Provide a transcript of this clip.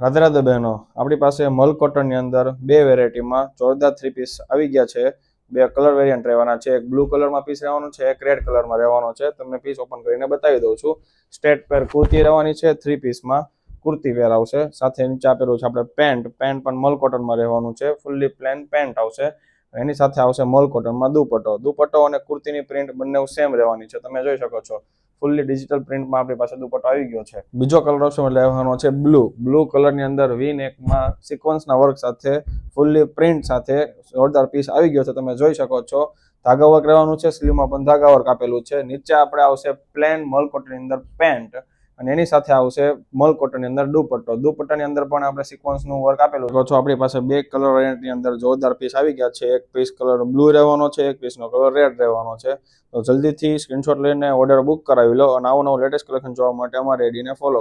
રાધે રાધે બહેનો, આપણી પાસે મલ કોટનની અંદર બે વેરાયટીમાં જોરદાર 3 પીસ આવી ગયા છે. બે કલર વેરિયન્ટ રહેવાના છે. એક બ્લુ કલરમાં પીસ રહેવાનું છે, એક રેડ કલરમાં રહેવાનો છે. તમને પીસ ઓપન કરીને બતાવી દઉં છું. સ્ટ્રેટ પેર કુર્તી રહેવાની છે. 3 પીસમાં કુર્તી વેર આવશે. સાથે નીચે આપેલું છે આપણે પેન્ટ પણ મલ કોટનમાં રહેવાનું છે. ફૂલ્લી પ્લેન પેન્ટ આવશે. એની સાથે આવશે મલ કોટનમાં દુપટ્ટો અને કુર્તીની પ્રિન્ટ બંને સેમ રહેવાની છે. તમે જોઈ શકો છો ફૂલ્લી ડિજિટલ પ્રિન્ટમાં આપણી પાસે દુપટ્ટો આવી ગયો છે. બીજો કલર ઓપ્શન લેવાનો છે બ્લુ કલરની અંદર વી નેકમાં સિક્વન્સના વર્ક સાથે ફૂલ્લી પ્રિન્ટ સાથે જોરદાર પીસ આવી ગયો છે. તમે જોઈ શકો છો ધાગા વર્ક રહેવાનું છે. સ્લીવમાં પણ ધાગા વર્ક આપેલું છે. નીચે આપણે આવશે પ્લેન મલ કોટનની અંદર પેન્ટ અને એની સાથે આવશે મલ કોટનની અંદર દુપટ્ટાની અંદર પણ આપણે સિક્વન્સનું વર્ક આપેલું છે. આપણી પાસે બે કલર વેરિયન્ટની અંદર જોરદાર પીસ આવી ગયા છે. એક પીસ કલર બ્લુ રહેવાનો છે, એક પીસનો કલર રેડ રહેવાનો છે. તો જલ્દીથી સ્ક્રીનશોટ લઈને ઓર્ડર બુક કરાવી લો અને આવું નવું લેટેસ્ટ કલેક્શન જોવા માટે અમારી આઈડીને ફોલો